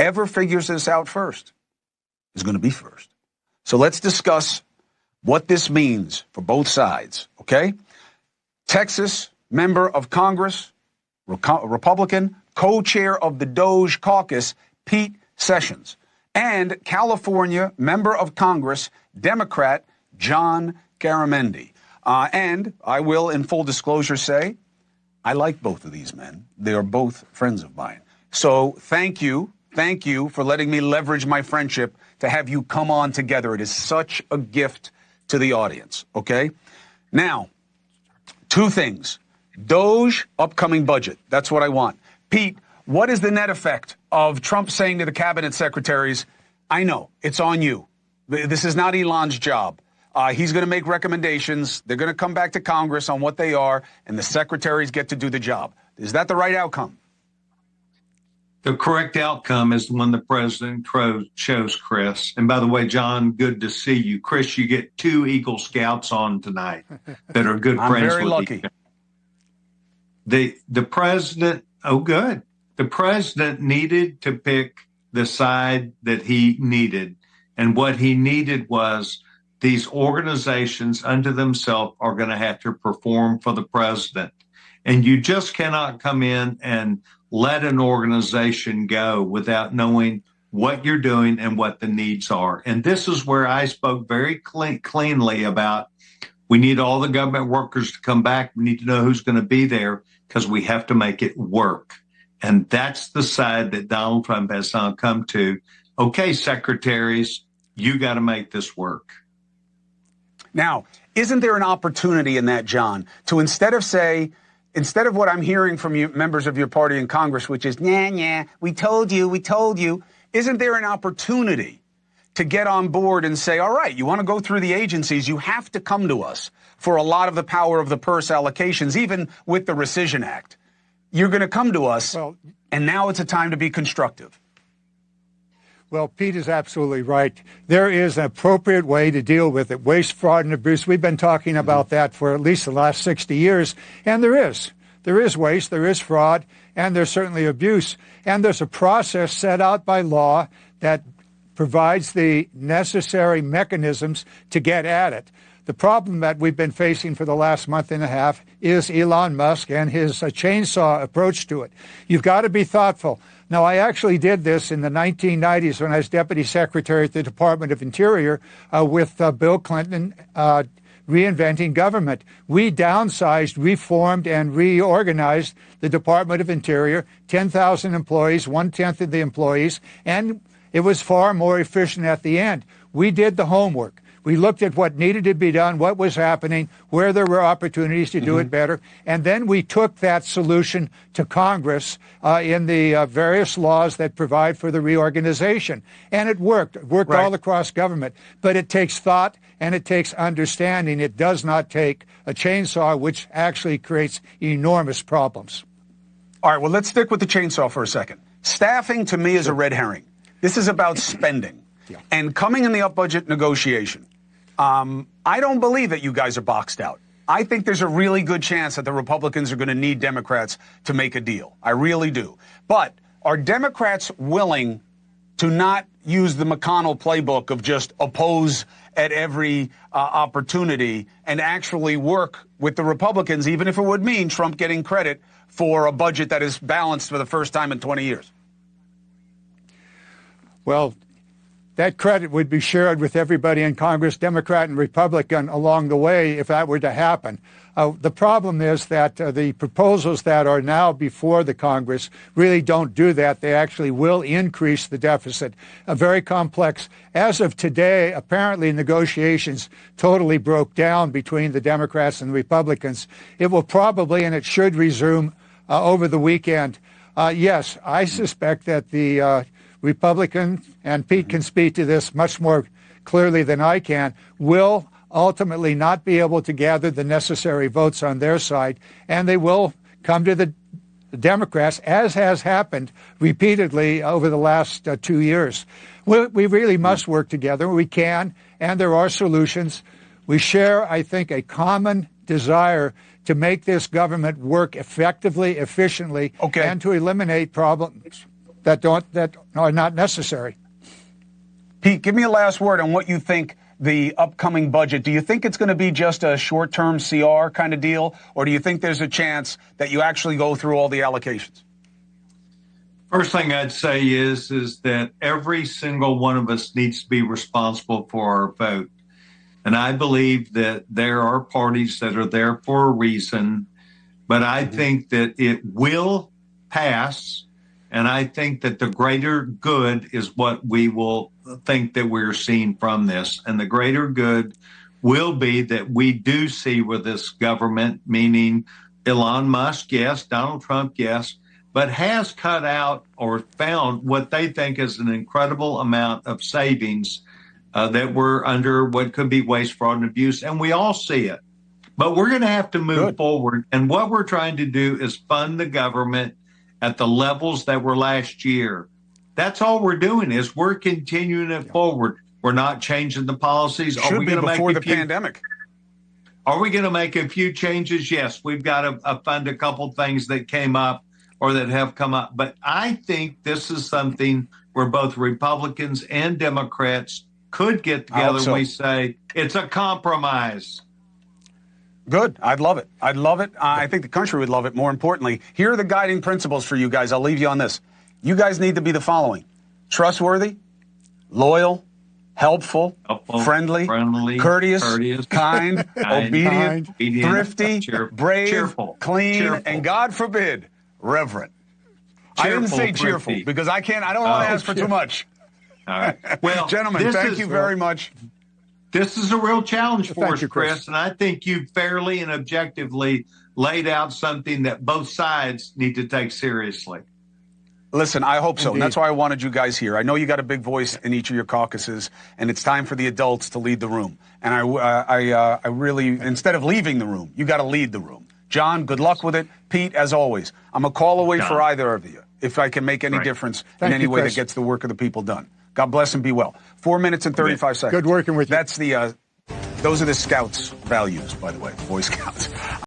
whoever figures this out first is going to be first. So let's discuss what this means for both sides, okay? Texas member of Congress, Republican, co-chair of the DOJ caucus, Pete Sessions, and California member of Congress, Democrat John Garamendi. And I will, in full disclosure, say I like both of these men. They are both friends of mine. So thank you for letting me leverage my friendship to have you come on together. It is such a gift to the audience, okay? Now, two things. DOJ, upcoming budget. That's what I want. Pete, what is the net effect of Trump saying to the cabinet secretaries, I know, it's on you. This is not Elon's job. He's going to make recommendations. They're going to come back to Congress on what they are, and the secretaries get to do the job. Is that the right outcome? The correct outcome is the one the president chose, Chris. And by the way, John, good to see you. Chris, you get 2 Eagle Scouts on tonight that are good friends with you. I'm very lucky. The president, oh, good. The president needed to pick the side that he needed. And what he needed was these organizations unto themselves are going to have to perform for the president. And you just cannot come in and let an organization go without knowing what you're doing and what the needs are. And this is where I spoke very cleanly about we need all the government workers to come back. We need to know who's going to be there because we have to make it work. And that's the side that Donald Trump has now come to. Okay, secretaries, you got to make this work. Now, isn't there an opportunity in that, John, to instead of what I'm hearing from you, members of your party in Congress, which is, nah, we told you, isn't there an opportunity to get on board and say, all right, you want to go through the agencies, you have to come to us for a lot of the power of the purse allocations, even with the Rescission Act. You're going to come to us, and now it's a time to be constructive. Well, Pete is absolutely right. There is an appropriate way to deal with it. Waste, fraud, and abuse. We've been talking about that for at least the last 60 years. And there is. There is waste, there is fraud, and there's certainly abuse. And there's a process set out by law that provides the necessary mechanisms to get at it. The problem that we've been facing for the last month and a half is Elon Musk and his chainsaw approach to it. You've got to be thoughtful. Now, I actually did this in the 1990s when I was Deputy Secretary at the Department of Interior with Bill Clinton reinventing government. We downsized, reformed, and reorganized the Department of Interior, 10,000 employees, 1/10 of the employees, and it was far more efficient at the end. We did the homework. We looked at what needed to be done, what was happening, where there were opportunities to do it better, and then we took that solution to Congress in the various laws that provide for the reorganization. And it worked. It worked all across government. But it takes thought and it takes understanding. It does not take a chainsaw, which actually creates enormous problems. All right, well, let's stick with the chainsaw for a second. Staffing, to me, is a red herring. This is about spending. And coming in the up-budget negotiation, I don't believe that you guys are boxed out. I think there's a really good chance that the Republicans are going to need Democrats to make a deal. I really do. But are Democrats willing to not use the McConnell playbook of just oppose at every opportunity and actually work with the Republicans, even if it would mean Trump getting credit for a budget that is balanced for the first time in 20 years? Well, that credit would be shared with everybody in Congress, Democrat and Republican, along the way if that were to happen. The problem is that the proposals that are now before the Congress really don't do that. They actually will increase the deficit. Very complex. As of today, apparently negotiations totally broke down between the Democrats and the Republicans. It will probably, and it should resume over the weekend. Yes, I suspect that the Republican, and Pete can speak to this much more clearly than I can, will ultimately not be able to gather the necessary votes on their side, and they will come to the Democrats, as has happened repeatedly over the last 2 years. We really must work together. We can, and there are solutions. We share, I think, a common desire to make this government work effectively, efficiently, and to eliminate problems. that are not necessary. Pete, give me a last word on what you think the upcoming budget. Do you think it's going to be just a short-term CR kind of deal, or do you think there's a chance that you actually go through all the allocations? First thing I'd say is that every single one of us needs to be responsible for our vote. And I believe that there are parties that are there for a reason, but I think that it will pass. And I think that the greater good is what we will think that we're seeing from this. And the greater good will be that we do see with this government, meaning Elon Musk, yes, Donald Trump, yes, but has cut out or found what they think is an incredible amount of savings that were under what could be waste, fraud, and abuse. And we all see it. But we're going to have to move forward. And what we're trying to do is fund the government at the levels that were last year. That's all we're doing is we're continuing it forward. We're not changing the policies. Should be before the pandemic. Are we going to make a few changes? Yes, we've got to fund a couple things that came up or that have come up. But I think this is something where both Republicans and Democrats could get together and we say it's a compromise. Good. I'd love it. I'd love it. I think the country would love it. More importantly, here are the guiding principles for you guys. I'll leave you on this. You guys need to be the following: trustworthy, loyal, helpful, friendly, courteous, kind, obedient, thrifty, brave, clean, and God forbid, reverent. I didn't say cheerful because I don't want to ask for too much. All right. Well, gentlemen, thank you very much. This is a real challenge for us, Chris, and I think you fairly and objectively laid out something that both sides need to take seriously. Listen, I hope so. And that's why I wanted you guys here. I know you got a big voice in each of your caucuses, and it's time for the adults to lead the room. And I really, instead of leaving the room, you got to lead the room. John, good luck with it. Pete, as always, I'm a call away for either of you if I can make any difference in any way that gets the work of the people done. God bless and be well. 4 minutes and 35 seconds. Good working with you. That's those are the Scouts' values, by the way, Boy Scouts.